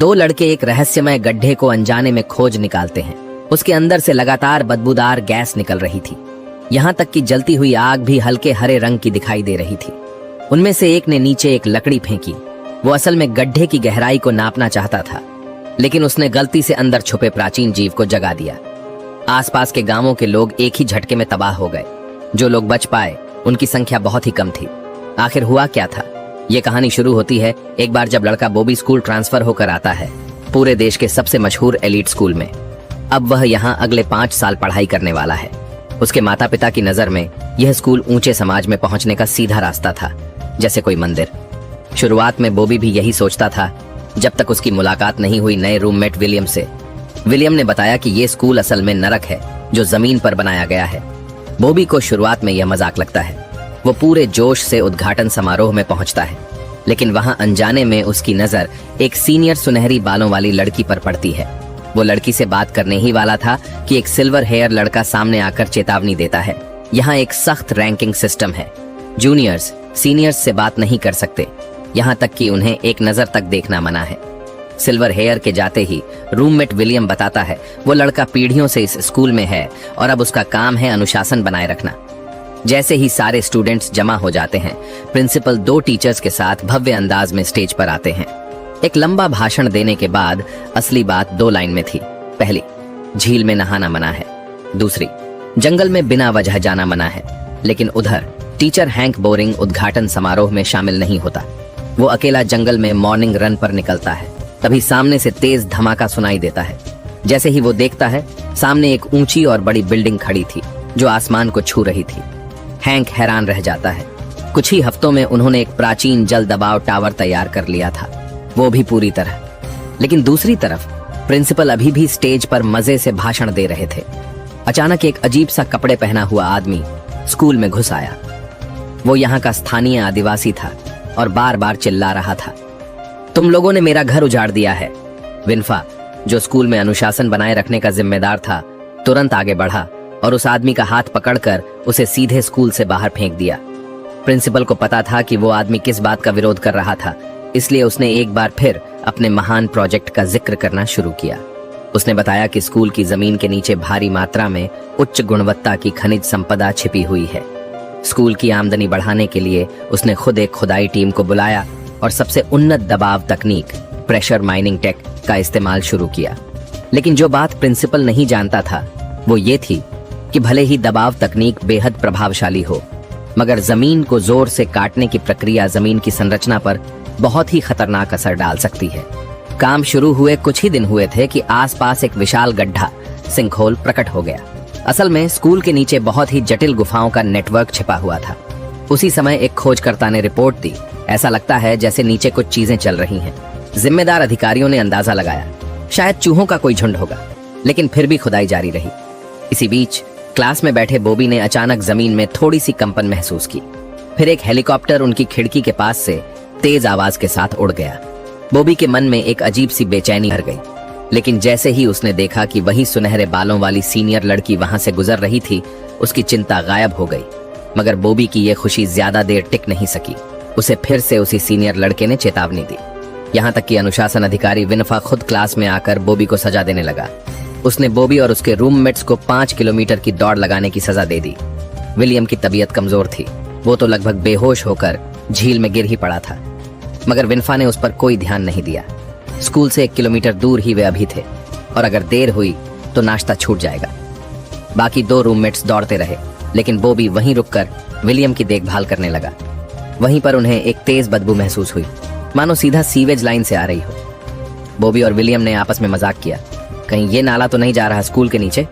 दो लड़के एक रहस्यमय गड्ढे को अनजाने में खोज निकालते हैं। उसके अंदर से लगातार बदबूदार गैस निकल रही थी, यहाँ तक कि जलती हुई आग भी हल्के हरे रंग की दिखाई दे रही थी। उनमें से एक ने नीचे एक लकड़ी फेंकी। वो असल में गड्ढे की गहराई को नापना चाहता था, लेकिन उसने गलती से अंदर छुपे प्राचीन जीव को जगा दिया। आसपास के गांवों के लोग एक ही झटके में तबाह हो गए। जो लोग बच पाए उनकी संख्या बहुत ही कम थी। आखिर हुआ क्या था? ये कहानी शुरू होती है एक बार जब लड़का बॉबी स्कूल ट्रांसफर होकर आता है, पूरे देश के सबसे मशहूर एलीट स्कूल में। अब वह यहाँ अगले 5 साल पढ़ाई करने वाला है। उसके माता पिता की नजर में यह स्कूल ऊंचे समाज में पहुंचने का सीधा रास्ता था, जैसे कोई मंदिर। शुरुआत में बॉबी भी यही सोचता था, जब तक उसकी मुलाकात नहीं हुई नए रूममेट विलियम से। विलियम ने बताया कि यह स्कूल असल में नरक है जो जमीन पर बनाया गया है। बॉबी को शुरुआत में यह मजाक लगता है। वो पूरे जोश से उद्घाटन समारोह में पहुंचता है, लेकिन वहां अनजाने में उसकी नजर एक सीनियर सुनहरी बालों वाली लड़की पर पड़ती है। वो लड़की से बात करने ही वाला था कि एक सिल्वर हेयर लड़का सामने आकर चेतावनी देता है। यहाँ एक सख्त रैंकिंग सिस्टम है। जूनियर्स सीनियर्स से बात नहीं कर सकते, यहाँ तक कि उन्हें एक नजर तक देखना मना है। सिल्वर हेयर के जाते ही रूममेट विलियम बताता है वो लड़का पीढ़ियों से इस स्कूल में है और अब उसका काम है अनुशासन बनाए रखना। जैसे ही सारे स्टूडेंट्स जमा हो जाते हैं, प्रिंसिपल 2 टीचर्स के साथ भव्य अंदाज में स्टेज पर आते हैं। एक लंबा भाषण देने के बाद असली बात 2 लाइन में थी। पहली, झील में नहाना मना है। दूसरी, जंगल में बिना वजह जाना मना है। लेकिन उधर टीचर हैंक बोरिंग उद्घाटन समारोह में शामिल नहीं होता। वो अकेला जंगल में मॉर्निंग रन पर निकलता है। तभी सामने से तेज धमाका सुनाई देता है। जैसे ही वो देखता है, सामने एक ऊंची और बड़ी बिल्डिंग खड़ी थी जो आसमान को छू रही थी। हैंक हैरान रह जाता है। कुछ ही हफ्तों में उन्होंने एक प्राचीन जल दबाव टावर तैयार कर लिया था, वो भी पूरी तरह। लेकिन दूसरी तरफ प्रिंसिपल अभी भी स्टेज पर मजे से भाषण दे रहे थे। अचानक एक अजीब सा कपड़े पहना हुआ आदमी स्कूल में घुस आया। वो यहाँ का स्थानीय आदिवासी था और बार बार चिल्ला रहा था, तुम लोगों ने मेरा घर उजाड़ दिया है। विन्फा, जो स्कूल में अनुशासन बनाए रखने का जिम्मेदार था, तुरंत आगे बढ़ा और उस आदमी का हाथ पकड़कर उसे सीधे स्कूल से बाहर फेंक दिया। प्रिंसिपल को पता था कि वो आदमी किस बात का विरोध कर रहा था, इसलिए उसने एक बार फिर अपने महान प्रोजेक्ट का जिक्र करना शुरू किया। उसने बताया कि स्कूल की जमीन के नीचे भारी मात्रा में उच्च गुणवत्ता की खनिज संपदा छिपी हुई है। स्कूल की आमदनी बढ़ाने के लिए उसने खुद एक खुदाई टीम को बुलाया और सबसे उन्नत दबाव तकनीक प्रेशर माइनिंग टेक का इस्तेमाल शुरू किया। लेकिन जो बात प्रिंसिपल नहीं जानता था वो ये थी कि भले ही दबाव तकनीक बेहद प्रभावशाली हो, मगर जमीन को जोर से काटने की प्रक्रिया जमीन की संरचना पर बहुत ही खतरनाक असर डाल सकती है। काम शुरू हुए कुछ ही दिन हुए थे कि आसपास एक विशाल गड्ढा सिंकहोल प्रकट हो गया। असल में स्कूल के नीचे बहुत ही जटिल गुफाओं का नेटवर्क छिपा हुआ था। उसी समय एक खोजकर्ता ने रिपोर्ट दी। ऐसा लगता है जैसे नीचे कुछ चीजें चल रही हैं। जिम्मेदार अधिकारियों ने अंदाजा लगाया, शायद चूहों का कोई झुंड होगा, लेकिन फिर भी खुदाई जारी रही। इसी बीच क्लास में बैठे बॉबी ने अचानक जमीन में थोड़ी सी कंपन महसूस की। फिर एक हेलीकॉप्टर उनकी खिड़की के पास से तेज आवाज के साथ उड़ गया। बॉबी के मन में एक अजीब सी बेचैनी भर गई, लेकिन जैसे ही उसने देखा कि वही सुनहरे बालों वाली सीनियर लड़की वहां से गुजर रही थी, उसकी चिंता गायब हो गई। मगर बॉबी की यह खुशी ज्यादा देर टिक नहीं सकी। उसे फिर से उसी सीनियर लड़के ने चेतावनी दी। यहाँ तक कि अनुशासन अधिकारी विनफा खुद क्लास में आकर बॉबी को सजा देने लगा। उसने बॉबी और उसके रूममेट्स को 5 किलोमीटर की दौड़ लगाने की सजा दे दी। विलियम की तबीयत कमजोर थी, वो तो लगभग बेहोश होकर झील में गिर ही पड़ा था। मगर विनफा ने उस पर कोई ध्यान नहीं दिया। स्कूल से 1 किलोमीटर दूर ही वे अभी थे और अगर देर हुई तो नाश्ता छूट जाएगा। बाकी 2 रूममेट्स दौड़ते रहे, लेकिन बॉबी वहीं रुककर विलियम की देखभाल करने लगा। वहीं पर उन्हें एक तेज बदबू महसूस हुई, मानो सीधा सीवेज लाइन से आ रही हो। बॉबी और विलियम ने आपस में मजाक किया, कहीं ये नाला तो नहीं जा रहा स्कूल के नीचे।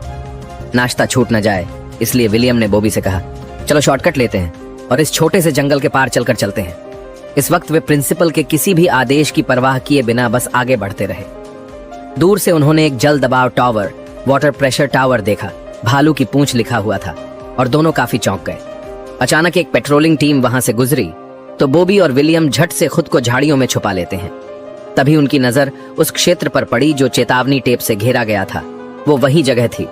नाश्ता छूट न जाए, इसलिए विलियम ने बॉबी से कहा, चलो शॉर्टकट लेते हैं और इस छोटे से जंगल के पार चलकर चलते हैं। इस वक्त वे प्रिंसिपल के किसी भी आदेश की परवाह किए बिना बस आगे बढ़ते रहे। दूर से उन्होंने एक जल दबाव टावर, वाटर प्रेशर टावर देखा। भालू की पूंछ लिखा हुआ था और दोनों काफी चौंक गए। अचानक एक पेट्रोलिंग टीम वहां से गुजरी तो बॉबी और विलियम झट से खुद को झाड़ियों में छुपा लेते हैं। तभी उनकी नजर उस क्षेत्र पर पड़ी जो चेतावनी टेप से घेरा गया था। वो वही जगह थी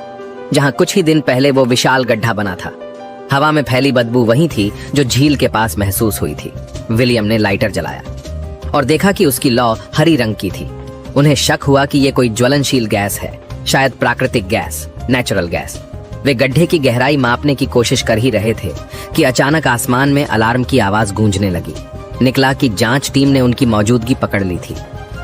जहां कुछ ही दिन पहले वो विशाल गड्ढा बना था। हवा में फैली बदबू वही थी जो झील के पास महसूस हुई थी। विलियम ने लाइटर जलाया और देखा कि उसकी लौ हरी रंग की थी। उन्हें शक हुआ कि ये कोई ज्वलनशील गैस है, शायद प्राकृतिक गैस, नेचुरल गैस। वे गड्ढे की गहराई मापने की कोशिश कर ही रहे थे कि अचानक आसमान में अलार्म की आवाज गूंजने लगी। निकला कि जांच टीम ने उनकी मौजूदगी पकड़ ली थी।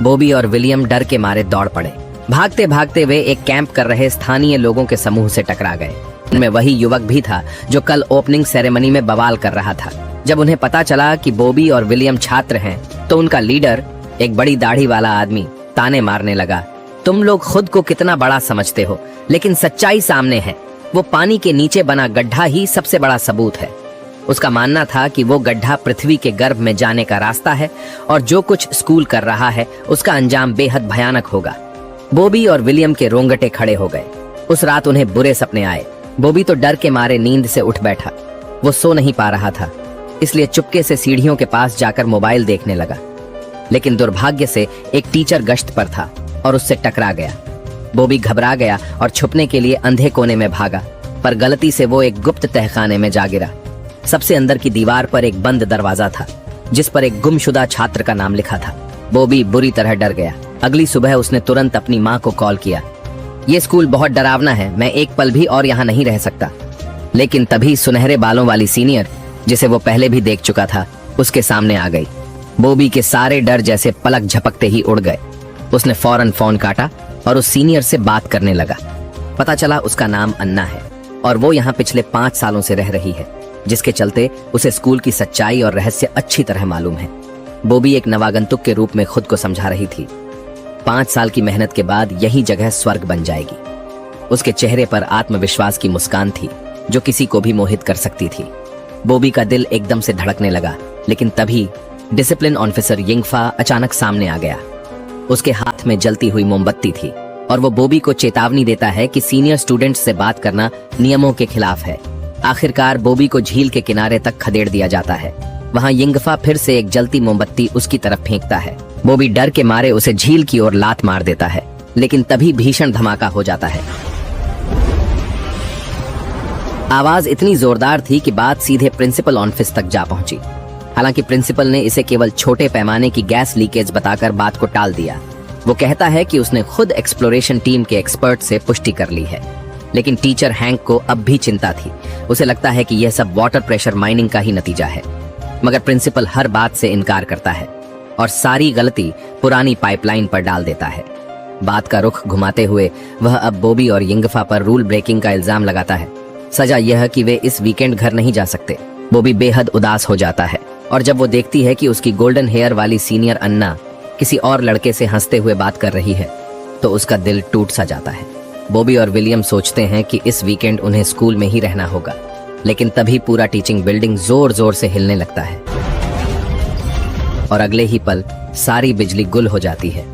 बॉबी और विलियम डर के मारे दौड़ पड़े। भागते भागते वे एक कैंप कर रहे स्थानीय लोगों के समूह से टकरा गए। उनमें वही युवक भी था जो कल ओपनिंग सेरेमनी में बवाल कर रहा था। जब उन्हें पता चला कि बॉबी और विलियम छात्र हैं, तो उनका लीडर, एक बड़ी दाढ़ी वाला आदमी, ताने मारने लगा। तुम लोग खुद को कितना बड़ा समझते हो, लेकिन सच्चाई सामने है। वो पानी के नीचे बना गड्ढा ही सबसे बड़ा सबूत है। उसका मानना था कि वो गड्ढा पृथ्वी के गर्भ में जाने का रास्ता है और जो कुछ स्कूल कर रहा है उसका अंजाम बेहद भयानक होगा। बॉबी और विलियम के रोंगटे खड़े हो गए। उस रात उन्हें बुरे सपने आए। बॉबी तो डर के मारे नींद से उठ बैठा। वो सो नहीं पा रहा था, इसलिए चुपके से सीढ़ियों के पास जाकर मोबाइल देखने लगा। लेकिन दुर्भाग्य से एक टीचर गश्त पर था और उससे टकरा गया। बॉबी घबरा गया और छुपने के लिए अंधे कोने में भागा, पर गलती से वो एक गुप्त तहखाने में जा गिरा। सबसे अंदर की दीवार पर एक बंद दरवाजा था जिस पर एक गुमशुदा छात्र का नाम लिखा था। बॉबी बुरी तरह डर गया। अगली सुबह उसने तुरंत अपनी माँ को कॉल किया। ये स्कूल बहुत डरावना है, मैं एक पल भी और यहाँ नहीं रह सकता। लेकिन तभी सुनहरे बालों वाली सीनियर, जिसे वो पहले भी देख चुका था, उसके सामने आ गई। बॉबी के सारे डर जैसे पलक झपकते ही उड़ गए। उसने फौरन फोन काटा और उस सीनियर से बात करने लगा। पता चला उसका नाम अन्ना है और वो यहाँ पिछले 5 सालों से रह रही है, जिसके चलते उसे स्कूल की सच्चाई और रहस्य अच्छी तरह मालूम है। बॉबी एक नवागंतुक के रूप में खुद को समझा रही थी। 5 साल की मेहनत के बाद यही जगह स्वर्ग बन जाएगी। उसके चेहरे पर आत्मविश्वास की मुस्कान थी जो किसी को भी मोहित कर सकती थी। बॉबी का दिल एकदम से धड़कने लगा, लेकिन तभी डिसिप्लिन ऑफिसर यिंगफा अचानक सामने आ गया। उसके हाथ में जलती हुई मोमबत्ती थी और वो बॉबी को चेतावनी देता है कि सीनियर स्टूडेंट्स से बात करना नियमों के खिलाफ है। आखिरकार बॉबी को झील के किनारे तक खदेड़ दिया जाता है। वहाँ यिंगफा फिर से एक जलती मोमबत्ती उसकी तरफ फेंकता है। बॉबी डर के मारे उसे झील की ओर लात मार देता है, लेकिन तभी भीषण धमाका हो जाता है। आवाज इतनी जोरदार थी कि बात सीधे प्रिंसिपल ऑफिस तक जा पहुंची। हालांकि प्रिंसिपल ने इसे केवल छोटे पैमाने की गैस लीकेज बताकर बात को टाल दिया। वो कहता है कि उसने खुद एक्सप्लोरेशन टीम के एक्सपर्ट से पुष्टि कर ली है। लेकिन टीचर हैंक को अब भी चिंता थी। उसे लगता है कि यह सब वाटर प्रेशर माइनिंग का ही नतीजा है। मगर प्रिंसिपल हर बात से इनकार करता है और सारी गलती पुरानी पाइपलाइन पर डाल देता है। बात का रुख घुमाते हुए वह अब बॉबी और यिंगफा पर रूल ब्रेकिंग का इल्जाम लगाता है। सजा यह कि वे इस वीकेंड घर नहीं जा सकते। बॉबी बेहद उदास हो जाता है और जब वो देखती है कि उसकी गोल्डन हेयर वाली सीनियर अन्ना किसी और लड़के से हंसते हुए बात कर रही है, तो उसका दिल टूट सा जाता है। बॉबी और विलियम सोचते हैं कि इस वीकेंड उन्हें स्कूल में ही रहना होगा, लेकिन तभी पूरा टीचिंग बिल्डिंग जोर जोर से हिलने लगता है और अगले ही पल सारी बिजली गुल हो जाती है।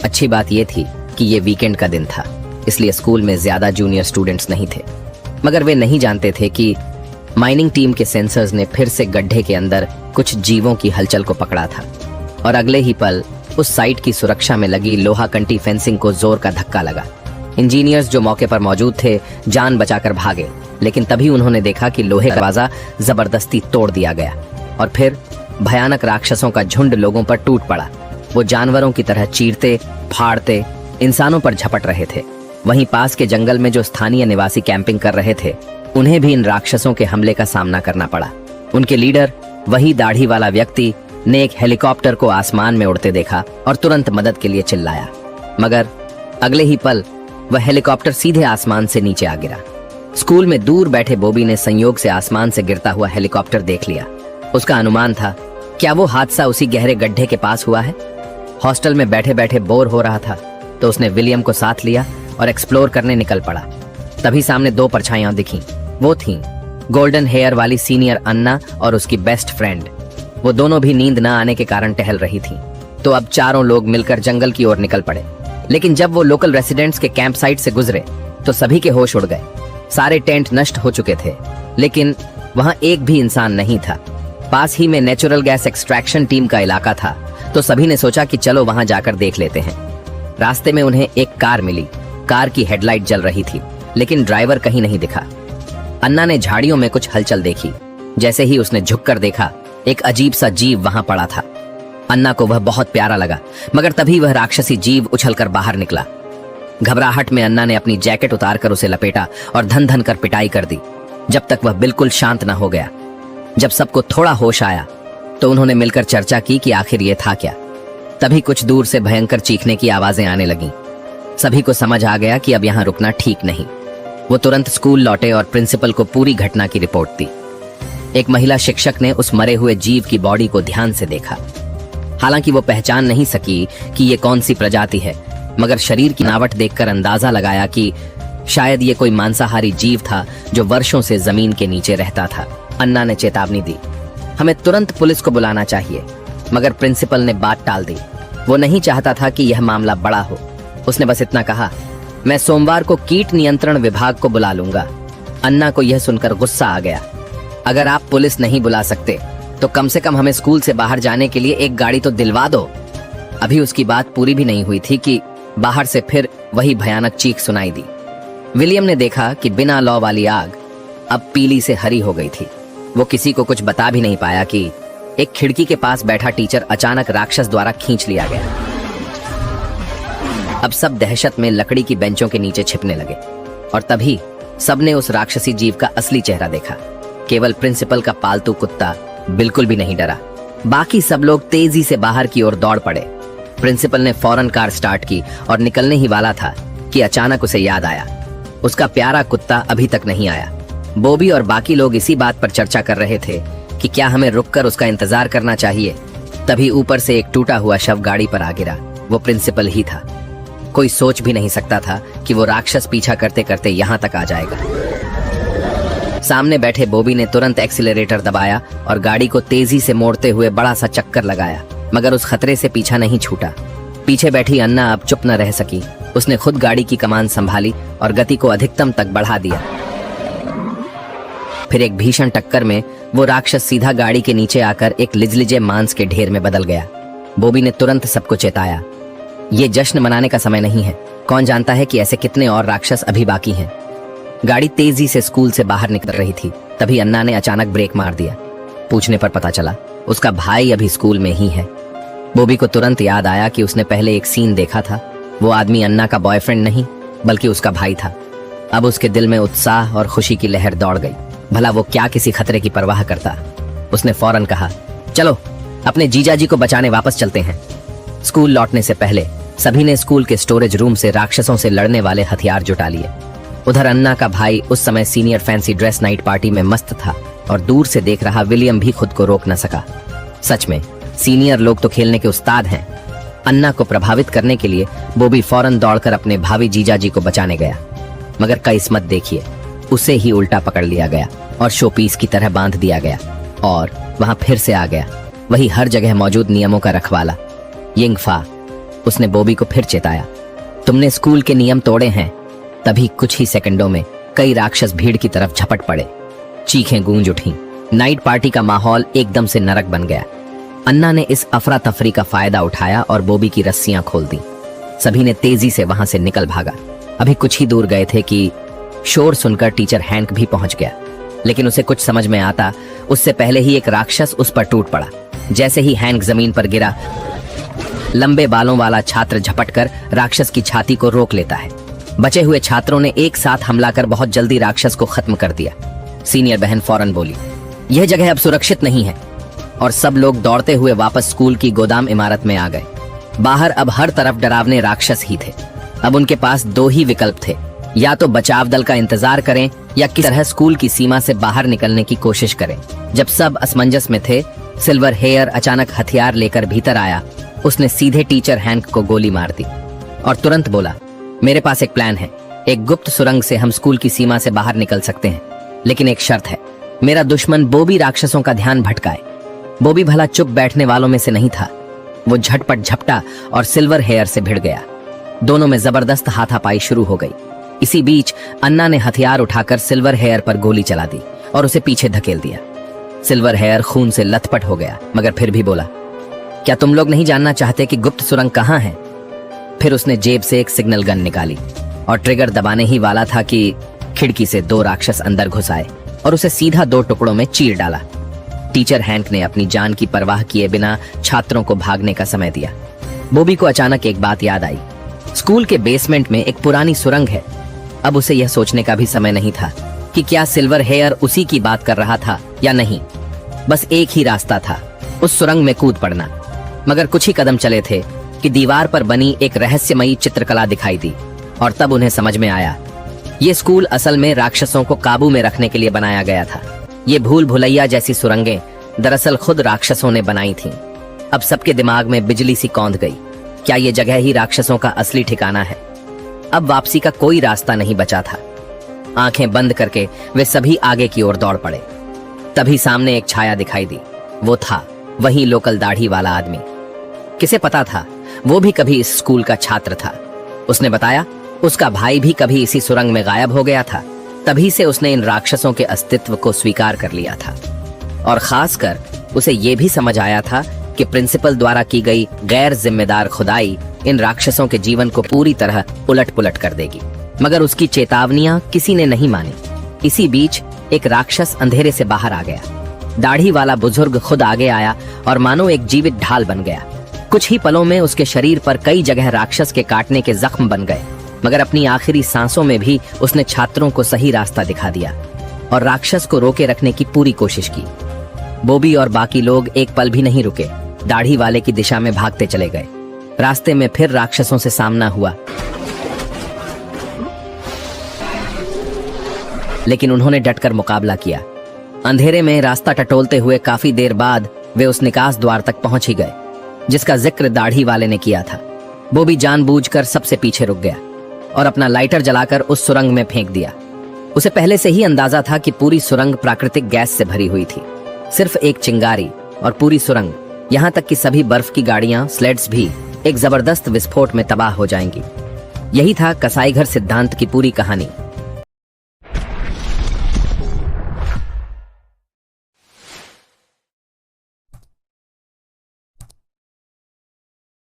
अच्छी बात यह थी कि ये वीकेंड का दिन था, इसलिए स्कूल में ज्यादा जूनियर स्टूडेंट्स नहीं थे। मगर वे नहीं जानते थे कि माइनिंग टीम के सेंसर्स ने फिर से गड्ढे के अंदर कुछ जीवों की हलचल को पकड़ा था और अगले ही पल उस साइट की सुरक्षा में लगी लोहा कंटी फेंसिंग को जोर का धक्का लगा। इंजीनियर्स जो मौके पर मौजूद थे जान बचाकर भागे, लेकिन तभी उन्होंने देखा कि लोहे का दरवाजा जबरदस्ती तोड़ दिया गया और फिर भयानक राक्षसों का झुंड लोगों पर टूट पड़ा। वो जानवरों की तरह चीरते फाड़ते इंसानों पर झपट रहे थे। वहीं पास के जंगल में जो स्थानीय निवासी कैंपिंग कर रहे थे, उन्हें भी इन राक्षसों के हमले का सामना करना पड़ा। उनके लीडर, वही दाढ़ी वाला व्यक्ति, ने एक हेलीकॉप्टर को आसमान में उड़ते देखा और तुरंत मदद के लिए चिल्लाया। मगर अगले ही पल वह हेलीकॉप्टर सीधे आसमान से नीचे आ गिरा। स्कूल में दूर बैठे बॉबी ने संयोग से आसमान से गिरता हुआ हेलीकॉप्टर देख लिया। उसका अनुमान था, क्या वो हादसा उसी गहरे गड्ढे के पास हुआ है? हॉस्टल में बैठे बैठे बोर हो रहा था, तो उसने विलियम को साथ लिया और एक्सप्लोर करने निकल पड़ा। तभी सामने 2 परछाइयां दिखीं। वो थीं गोल्डन हेयर वाली सीनियर अन्ना और उसकी बेस्ट फ्रेंड। वो दोनों भी नींद न आने के कारण टहल रही थीं। तो अब चारों लोग मिलकर जंगल की ओर निकल पड़े। लेकिन जब वो लोकल रेसिडेंट्स के कैंप साइट से गुजरे तो सभी के होश उड़ गए। सारे टेंट नष्ट हो चुके थे, लेकिन वहां एक भी इंसान नहीं था। पास ही में नेचुरल गैस एक्सट्रैक्शन टीम का इलाका था, तो सभी ने सोचा कि चलो वहां जाकर देख लेते हैं। रास्ते में उन्हें एक कार मिली। कार की हेडलाइट जल रही थी, लेकिन ड्राइवर कहीं नहीं दिखा। अन्ना ने झाड़ियों में कुछ हलचल देखी। जैसे ही उसने झुककर देखा, एक अजीब सा जीव वहां पड़ा था। अन्ना को वह बहुत प्यारा लगा, मगर तभी वह राक्षसी जीव उछलकर बाहर निकला। घबराहट में अन्ना ने अपनी जैकेट उतारकर उसे लपेटा और धन धन कर पिटाई कर दी, जब तक वह बिल्कुल शांत न हो गया। जब सबको थोड़ा होश आया तो उन्होंने मिलकर चर्चा की कि आखिर ये था क्या। तभी कुछ दूर से भयंकर चीखने की आवाजें आने लगीं। सभी को समझ आ गया कि अब यहाँ रुकना ठीक नहीं। वो तुरंत स्कूल लौटे और प्रिंसिपल को पूरी घटना की रिपोर्ट दी। एक महिला शिक्षक ने उस मरे हुए जीव की बॉडी को ध्यान से देखा। हालांकि वो पहचान नहीं सकी कि ये कौन सी प्रजाति है, मगर शरीर की बनावट देखकर अंदाजा लगाया कि शायद ये कोई मांसाहारी जीव था जो वर्षों से जमीन के नीचे रहता था। अन्ना ने चेतावनी दी, हमें तुरंत पुलिस को बुलाना चाहिए, मगर प्रिंसिपल ने बात टाल दी। वो नहीं चाहता था कि यह मामला बड़ा हो। उसने बस इतना कहा, मैं सोमवार को कीट नियंत्रण विभाग को बुला लूंगा। अन्ना को यह सुनकर गुस्सा आ गया। अगर आप पुलिस नहीं बुला सकते तो कम से कम हमें स्कूल से बाहर जाने के लिए एक गाड़ी तो दिलवा दो। अभी उसकी बात पूरी भी नहीं हुई थी कि बाहर से फिर वही भयानक चीख सुनाई दी। विलियम ने देखा कि बिना लौ वाली आग अब पीली से हरी हो गई थी। वो किसी को कुछ बता भी नहीं पाया कि एक खिड़की के पास बैठा टीचर अचानक राक्षस द्वारा खींच लिया गया। अब सब दहशत में लकड़ी की बेंचों के नीचे छिपने लगे और तभी सबने उस राक्षसी जीव का असली चेहरा देखा। केवल प्रिंसिपल का पालतू कुत्ता बिल्कुल भी नहीं डरा। बाकी सब लोग तेजी से बाहर की ओर दौड़ पड़े। प्रिंसिपल ने फौरन कार स्टार्ट की और निकलने ही वाला था कि अचानक उसे याद आया, उसका प्यारा कुत्ता अभी तक नहीं आया। बॉबी और बाकी लोग इसी बात पर चर्चा कर रहे थे कि क्या हमें रुककर उसका इंतजार करना चाहिए। तभी ऊपर से एक टूटा हुआ शव गाड़ी पर आ गिरा। वो प्रिंसिपल ही था। कोई सोच भी नहीं सकता था कि वो राक्षस पीछा करते करते यहाँ तक आ जाएगा। सामने बैठे बॉबी ने तुरंत एक्सीलरेटर दबाया और गाड़ी को तेजी से मोड़ते हुए बड़ा सा चक्कर लगाया, मगर उस खतरे से पीछा नहीं छूटा। पीछे बैठी अन्ना अब चुप न रह सकी। उसने खुद गाड़ी की कमान संभाली और गति को अधिकतम तक बढ़ा दिया। फिर एक भीषण टक्कर में वो राक्षस सीधा गाड़ी के नीचे आकर एक लिजलिजे मांस के ढेर में बदल गया। बॉबी ने तुरंत सबको चेताया, ये जश्न मनाने का समय नहीं है। कौन जानता है कि ऐसे कितने और राक्षस अभी बाकी हैं। गाड़ी तेजी से स्कूल से बाहर निकल रही थी। तभी अन्ना ने अचानक ब्रेक मार दिया। पूछने पर पता चला उसका भाई अभी स्कूल में ही है। बॉबी को तुरंत याद आया कि उसने पहले एक सीन देखा था। वो आदमी अन्ना का बॉयफ्रेंड नहीं बल्कि उसका भाई था। अब उसके दिल में उत्साह और खुशी की लहर दौड़ गई। भला वो क्या किसी खतरे की परवाह करता। उसने फौरन कहा, चलो अपने जीजाजी को बचाने वापस चलते हैं। स्कूल लौटने से पहले सभी ने स्कूल के स्टोरेज रूम से राक्षसों से लड़ने वाले हथियार जुटा लिए। उधर अन्ना का भाई उस समय senior fancy dress night party में मस्त था और दूर से देख रहा विलियम भी खुद को रोक न सका। सच में सीनियर लोग तो खेलने के उस्ताद हैं। अन्ना को प्रभावित करने के लिए बॉबी फौरन दौड़कर अपने भावी जीजाजी को बचाने गया, मगर किस्मत देखिए, उसे ही उल्टा पकड़ लिया गया और शोपीस की तरह बांध दिया गया। और वहां फिर से आ गया वही हर जगह मौजूद नियमों का रखवाला यिंगफा। उसने बॉबी को फिर चेताया, तुमने स्कूल के नियम तोड़े हैं। तभी कुछ ही सेकंडों में कई राक्षस भीड़ की तरफ झपट पड़े। चीखें गूंज उठी। नाइट पार्टी का माहौल एकदम से नरक बन गया। अन्ना ने इस अफरा तफरी का फायदा उठाया और बॉबी की रस्सियां खोल दी। सभी ने तेजी से वहां से निकल भागा। अभी कुछ ही दूर गए थे कि शोर सुनकर टीचर हैंक भी पहुंच गया, लेकिन उसे कुछ समझ में आता उससे पहले ही एक राक्षस उस पर टूट पड़ा। जैसे ही हैंक जमीन पर गिरा, लंबे बालों वाला छात्र झपटकर राक्षस की छाती को रोक लेता है। बचे हुए छात्रों ने एक साथ हमला कर बहुत जल्दी राक्षस को खत्म कर दिया। सीनियर बहन फौरन बोली, यह जगह अब सुरक्षित नहीं है। और सब लोग दौड़ते हुए वापस स्कूल की गोदाम इमारत में आ गए। बाहर अब हर तरफ डरावने राक्षस ही थे। अब उनके पास दो ही विकल्प थे, या तो बचाव दल का इंतजार करें या किस तरह स्कूल की सीमा से बाहर निकलने की कोशिश करें। जब सब असमंजस में थे, सिल्वर हेयर अचानक हथियार लेकर भीतर आया। उसने सीधे टीचर हैंक को गोली मार दी और तुरंत बोला, मेरे पास एक प्लान है। एक गुप्त सुरंग से हम स्कूल की सीमा से बाहर निकल सकते हैं, लेकिन एक शर्त है, मेरा दुश्मन बॉबी राक्षसों का ध्यान भटकाए। बॉबी भला चुप बैठने वालों में से नहीं था। वो झटपट झपटा और सिल्वर हेयर से भिड़ गया। दोनों में जबरदस्त हाथापाई शुरू हो गई। इसी बीच अन्ना ने हथियार उठाकर सिल्वर हेयर पर गोली चला दी और उसे पीछे धकेल दिया। सिल्वर हेयर खून से लथपथ हो गया, मगर फिर भी बोला, क्या तुम लोग नहीं जानना चाहते कि गुप्त सुरंग कहाँ है? फिर उसने जेब से एक सिग्नल गन निकाली और ट्रिगर दबाने ही वाला था कि खिड़की से दो राक्षस अंदर घुस आए और उसे सीधा दो टुकड़ों में चीर डाला। टीचर हैंक ने अपनी जान की परवाह किए बिना छात्रों को भागने का समय दिया। बॉबी को अचानक एक बात याद आई। स्कूल के बेसमेंट में एक पुरानी सुरंग है। अब उसे यह सोचने का भी समय नहीं था कि क्या सिल्वर हेयर उसी की बात कर रहा था या नहीं। बस एक ही रास्ता था, उस सुरंग में कूद पड़ना। मगर कुछ ही कदम चले थे कि दीवार पर बनी एक रहस्यमयी चित्रकला दिखाई दी और तब उन्हें समझ में आया, ये स्कूल असल में राक्षसों को काबू में रखने के लिए बनाया गया था। ये भूल भुलैया जैसी सुरंगें दरअसल खुद राक्षसों ने बनाई थीं। अब सबके दिमाग में बिजली सी कौंध गई। क्या ये जगह ही राक्षसों का असली ठिकाना है? अब वापसी का कोई रास्ता नहीं बचा था। आंखें बंद करके वे सभी आगे की ओर दौड़ पड़े। तभी सामने एक छाया दिखाई दी। वो था वही लोकल दाढ़ी वाला आदमी। किसे पता था, वो भी कभी इस स्कूल का छात्र था। उसने बताया उसका भाई भी कभी इसी सुरंग में गायब हो गया था। तभी से उसने इन राक्षसों के अस्तित्व को स्वीकार कर लिया था। और खासकर उसे ये भी समझ आया था कि प्रिंसिपल द्वारा की गई गैर जिम्मेदार खुदाई इन राक्षसों के जीवन को पूरी तरह उलट पुलट कर देगी। मगर उसकी चेतावनियां किसी ने नहीं मानी। इसी बीच एक राक्षस अंधेरे से बाहर आ गया। दाढ़ी वाला बुजुर्ग खुद आगे आया और मानो एक जीवित ढाल बन गया। कुछ ही पलों में उसके शरीर पर कई जगह राक्षस के काटने के जख्म बन गए। मगर अपनी आखिरी सांसों में भी उसने छात्रों को सही रास्ता दिखा दिया और राक्षस को रोके रखने की पूरी कोशिश की। बॉबी और बाकी लोग एक पल भी नहीं रुके, दाढ़ी वाले की दिशा में भागते चले गए। रास्ते में फिर राक्षसों से सामना हुआ, लेकिन उन्होंने डटकर मुकाबला किया। अंधेरे में रास्ता टटोलते हुए काफी देर बाद वे उस निकास द्वार तक पहुंच ही गए जिसका जिक्र दाढ़ी वाले ने किया था। बॉबी जानबूझकर सबसे पीछे रुक गया और अपना लाइटर जलाकर उस सुरंग में फेंक दिया। उसे पहले से ही अंदाजा था कि पूरी सुरंग प्राकृतिक गैस से भरी हुई थी। सिर्फ एक चिंगारी और पूरी सुरंग, यहाँ तक कि सभी बर्फ की गाड़ियां, स्लेड्स भी एक जबरदस्त विस्फोट में तबाह हो जाएंगी। यही था कसाईघर सिद्धांत की पूरी कहानी।